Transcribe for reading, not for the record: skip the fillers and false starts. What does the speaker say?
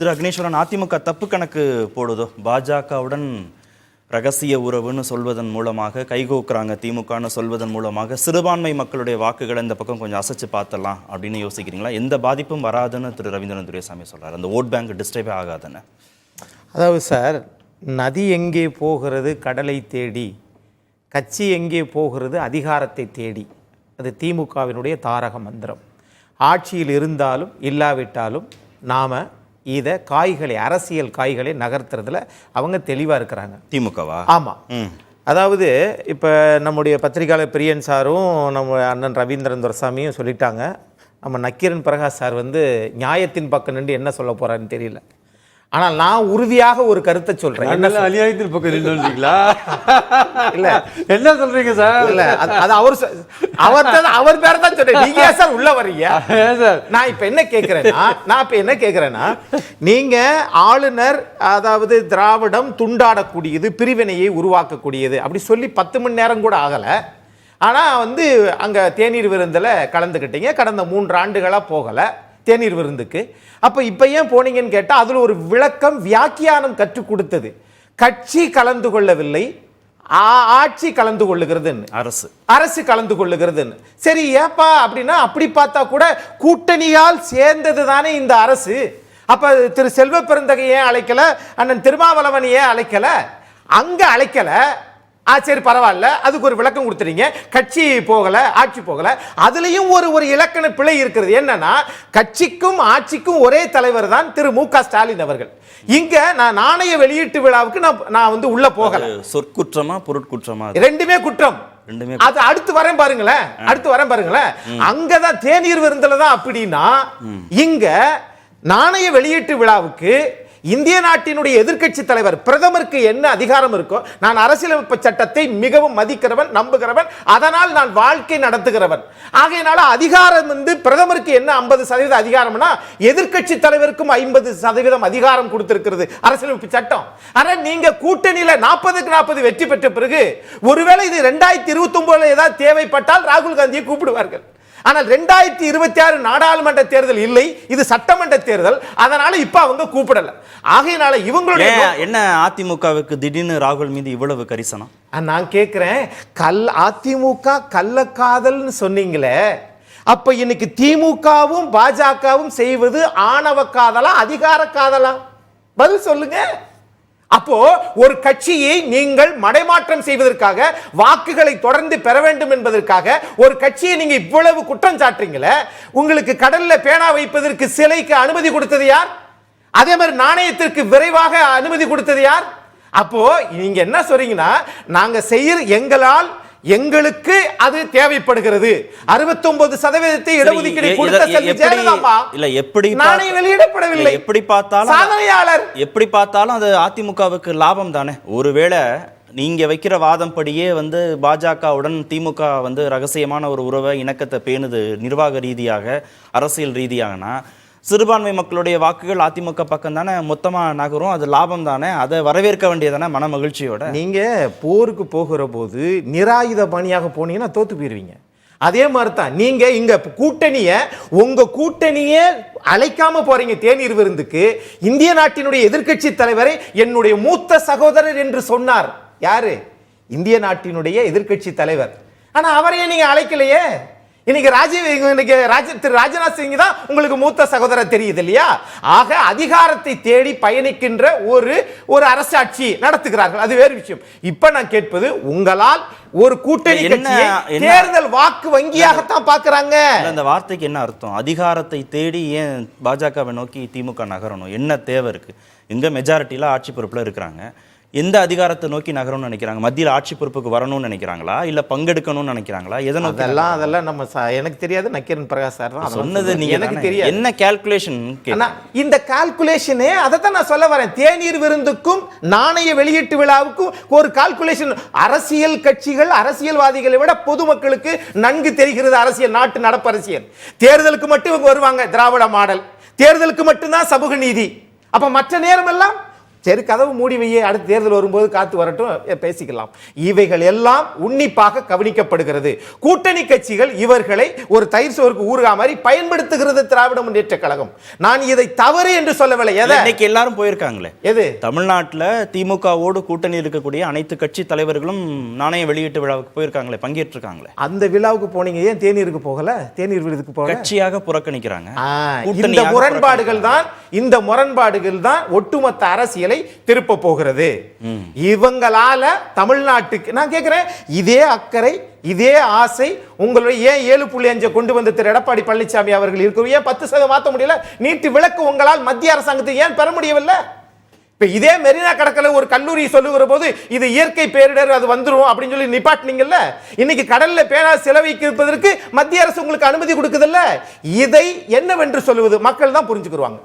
திரு அக்னேஸ்வரன், அதிமுக தப்பு கணக்கு போடுதோ? பாஜகவுடன் ரகசிய உறவுன்னு சொல்வதன் மூலமாக, கைகோக்குறாங்க திமுகன்னு சொல்வதன் மூலமாக சிறுபான்மை மக்களுடைய வாக்குகளை இந்த பக்கம் கொஞ்சம் அசைச்சு பார்த்தலாம் அப்படின்னு யோசிக்கிறீங்களா? எந்த பாதிப்பும் வராதுன்னு திரு ரவீந்திரன் துரைசாமி சொல்றாரு. அந்த ஓட் பேங்க் டிஸ்டர்பே ஆகாதுன்னு. அதாவது சார், நதி எங்கே போகிறது கடலை தேடி, கட்சி எங்கே போகிறது அதிகாரத்தை தேடி. அது திமுகவினுடைய தாரக மந்திரம். ஆட்சியில் இருந்தாலும் இல்லாவிட்டாலும் நாம் இதை காய்களை, அரசியல் காய்களை நகர்த்துறதுல அவங்க தெளிவாக இருக்கிறாங்க. திமுகவா? ஆமாம். அதாவது இப்போ நம்முடைய பத்திரிகையாளர் பிரியன் சாரும் நம்ம அண்ணன் ரவீந்திரன் துரைசாமியும் சொல்லிட்டாங்க. நம்ம நக்கீரன் பிரகாஷ் சார் நியாயத்தின் பக்கம் நின்று என்ன சொல்ல போகிறாருன்னு தெரியல. ஆனால் நான் உறுதியாக ஒரு கருத்தை சொல்றேன். அநியாயத்தின் பக்கம் நின்றுங்களா? இல்ல, என்ன சொல்றீங்க சார்? இல்ல, அது அவர் பேர தான் சொல்றேன். நீங்க சார் உள்ள வர்றீங்க. நான் இப்ப என்ன கேட்கிறேன்னா நீங்க ஆளுநர், அதாவது திராவிடம் துண்டாடக்கூடியது, பிரிவினையை உருவாக்கக்கூடியது அப்படி சொல்லி 10 மணி நேரம் கூட ஆகல. ஆனா அங்க தேநீர் விருந்தில் கலந்துக்கிட்டீங்க. கடந்த 3 ஆண்டுகளா போகல தேநீர் விருந்துக்கு. அப்ப இப்ப ஏன் போனீங்கன்னு கேட்டா அதுல ஒரு விளக்கம், வியாக்கியானம் கற்றுக் கொடுத்தது. கட்சி கலந்து கொள்ளவில்லை, ஆட்சி கலந்து கொள்ளுகிறது, அரசு கலந்து கொள்ளுகிறது. சரி, ஏப்பா அப்படின்னா அப்படி பார்த்தா கூட கூட்டணியால் சேர்ந்தது தானே இந்த அரசு. அப்ப திரு செல்வ பெருந்தகை ஏன் அழைக்கல, அண்ணன் திருமாவளவன் ஏன் அழைக்கல? அங்க அழைக்கல. சரி, பரவாயில்ல, அதுக்கு ஒரு விளக்கம் கொடுத்துறீங்க. கட்சி போகல, ஆட்சி போகல. அதுலயும் ஒரு இலக்கண பிழை இருக்கிறது. என்னன்னா, கட்சிக்கும் ஆட்சிக்கும் ஒரே தலைவர் தான் திரு மு.க. ஸ்டாலின் அவர்கள். இங்க நான் நாணய வெளியீட்டு விழாவுக்கு நான் உள்ள போகல. சொற்குற்றமா பொருட்குற்றமா? ரெண்டுமே குற்றம். அது அடுத்து வரேன் பாருங்களேன். அங்கதான் தேநீர் விருந்துல தான் அப்படின்னா, இங்க நாணய வெளியீட்டு விழாவுக்கு இந்திய நாட்டினுடைய எதிர்க்கட்சி தலைவர் பிரதமருக்கு என்ன அதிகாரம் இருக்கோ, நான் அரசியலமைப்பு சட்டத்தை மிகவும் மதிக்கிறவன், நம்புகிறவன், அதனால் நான் வாழ்க்கை நடத்துகிறவன். ஆகையினால அதிகாரம் பிரதமருக்கு என்ன 50% அதிகாரம்னா, எதிர்க்கட்சி தலைவருக்கும் 50% அதிகாரம் கொடுத்திருக்கிறது அரசியலமைப்பு சட்டம். ஆனா நீங்க கூட்டணியில 40க்கு 40 வெற்றி பெற்ற பிறகு ஒருவேளை இது 2029 ஏதாவது தேவைப்பட்டால் ராகுல் காந்தியை கூப்பிடுவார்கள். ஆனால் 2026 நாடாளுமன்ற தேர்தல் இல்லை, இது சட்டமன்ற தேர்தல். அதனால இப்ப அவங்க கூப்பிடல. ஆகையினால இவங்களுடைய என்ன, அதிமுகவுக்கு திடீர்னு ராகுல் மீது இவ்வளவு கரிசனம்? நான் கேட்கிறேன், அதிமுக கள்ளக்காதல்னு சொன்னீங்களே, அப்ப இன்னைக்கு திமுகவும் பாஜகவும் செய்வது ஆணவ காதலா, அதிகார காதலா? பதில் சொல்லுங்க. அப்போ ஒரு கட்சியை நீங்கள் மடைமாற்றம் செய்வதற்காக, வாக்குகளை தொடர்ந்து பெற வேண்டும் என்பதற்காக ஒரு கட்சியை நீங்க இவ்வளவு குற்றம் சாட்டுறீங்களே. உங்களுக்கு கடல்ல பேனா வைப்பதற்கு சிலைக்கு அனுமதி கொடுத்தது யார்? அதே மாதிரி நாணயத்திற்கு விரைவாக அனுமதி கொடுத்தது யார்? அப்போ நீங்க என்ன சொல்றீங்கன்னா, நாங்க எங்களால் எங்களுக்கு அது தேவைப்படுகிறது. 69% இடஒதுக்கீடு கொடுத்த செல்வி ஜெயலலிதா இல்ல, எப்படி நாணயம் வெளியிடப்படவில்லை. எப்படி பார்த்தாலும் சாதனையாளர், எப்படி பார்த்தாலும் அது அதிமுகவுக்கு லாபம் தானே. ஒருவேளை நீங்க வைக்கிற வாதம் படியே பாஜகவுடன் திமுக ரகசியமான ஒரு உறவை, இணக்கத்தை பேணுது நிர்வாக ரீதியாக, அரசியல் ரீதியாகனா, சிறுபான்மை மக்களுடைய வாக்குகள் அதிமுக பக்கம் தானே மொத்தமா நகரும். அது லாபம் தானே, அதை வரவேற்க வேண்டியதானே மன மகிழ்ச்சியோட. நீங்க போருக்கு போகிற போது நிராயுத பணியாக போனீங்கன்னா தோத்து போயிருவீங்க. அதே மாதிரி தான் நீங்க இங்க உங்க கூட்டணியை அழைக்காம போறீங்க தேநீர் விருந்துக்கு. இந்திய நாட்டினுடைய எதிர்க்கட்சி தலைவரை என்னுடைய மூத்த சகோதரர் என்று சொன்னார். யாரு? இந்திய நாட்டினுடைய எதிர்க்கட்சி தலைவர். ஆனா அவரையே நீங்க அழைக்கலையே. இன்னைக்கு திரு ராஜ்நாத் சிங் தான் உங்களுக்கு மூத்த சகோதரர், தெரியுது இல்லையா? ஆக அதிகாரத்தை தேடி பயணிக்கின்ற ஒரு அரசாட்சி நடத்துகிறார்கள், அது வேறு விஷயம். இப்ப நான் கேட்பது, உங்களால் ஒரு கூட்டணி தேர்தல் வாக்கு வங்கியாகத்தான் பாக்குறாங்க. அந்த வார்த்தைக்கு என்ன அர்த்தம்? அதிகாரத்தை தேடி ஏன் பாஜகவை நோக்கி திமுக நகரணும்? என்ன தேவை இருக்கு? எங்க மெஜாரிட்டியில ஆட்சி பொறுப்புல இருக்கிறாங்க. எந்த அதிகாரத்தை நோக்கி நகரணும்னு நினைக்கிறாங்க? மத்தியில் ஆட்சி பொறுப்புக்கு வரணும்னு நினைக்கிறாங்களா, இல்ல பங்கெடுக்கணும்னு நினைக்கிறாங்களா? அதெல்லாம் நம்ம எனக்கு தெரியாது. நக்கீரன் பிரகாஷ் சார் தான் சொன்னது. எனக்கு தெரியாது என்ன கால்குலேஷன். இந்த கால்குலேஷனே அதை தான் நான் சொல்ல வரேன். தேநீர் விருந்துக்கும் நாணய வெளியீட்டு விழாவுக்கும் ஒரு கால்குலேஷன். அரசியல் கட்சிகள், அரசியல்வாதிகளை விட பொதுமக்களுக்கு நன்கு தெரிகிறது அரசியல், நாட்டு நடப்பு அரசியல். தேர்தலுக்கு மட்டும் இவங்க வருவாங்க, திராவிட மாடல். தேர்தலுக்கு மட்டும்தான் சமூக நீதி. அப்ப மற்ற நேரம் எல்லாம் சரி, கதவு மூடி வையே, அடுத்த தேர்தல் வரும்போது காத்து வரட்டும், பேசிக்கலாம். இவைகள் எல்லாம் உன்னிப்பாக கவனிக்கப்படுகிறது. கூட்டணி கட்சிகள் இவர்களை ஒரு தயிர் சோறுக்கு ஊறுகா மாதிரி பயன்படுத்துகிறது திராவிட முன்னேற்ற கழகம். நான் இதை தவறு என்று சொல்லவில்லை. இன்னைக்கு எல்லாரும் போயிருக்காங்களே, எது தமிழ்நாட்டுல திமுகவோடு கூட்டணி இருக்கக்கூடிய அனைத்து கட்சி தலைவர்களும் நாணய வெளியீட்டு விழாவுக்கு போயிருக்காங்களே, பங்கேற்றிருக்காங்களே. அந்த விழாவுக்கு போனீங்க, ஏன் தேநீருக்கு போகல? தேநீர் விருதுக்கு போகல? கட்சியாக புறக்கணிக்கிறாங்க. இந்த முரண்பாடுகள் தான் ஒட்டுமொத்த அரசியலை திருப்ப போகிறது. இவங்களால தமிழ்நாட்டுக்கு நான் கேட்கிறேன், இதே அக்கறை இதே ஆசை உங்களுடைய ஏன் 7.5 கொண்டு வந்த திரு எடப்பாடி பழனிசாமி அவர்கள் இருக்கிற ஏன் 10% மாற்ற முடியல? நீட்டு விலக்கு உங்களால் மத்திய அரசாங்கத்தை ஏன் பெற முடியவில்லை? இப்ப இதே மெரினா கடற்கரை ஒரு கல்லூரி சொல்லுகிற போது இது இயற்கை பேரிடர், அது வந்துரும் அப்படின்னு சொல்லி நிப்பாட்டினீங்கல்ல. இன்னைக்கு கடல்ல பேனா செலவழிப்பதற்கு மத்திய அரசு உங்களுக்கு அனுமதி கொடுக்குதுல்ல. இதை என்னவென்று சொல்லுவது மக்கள் தான் புரிஞ்சுக்குவாங்க.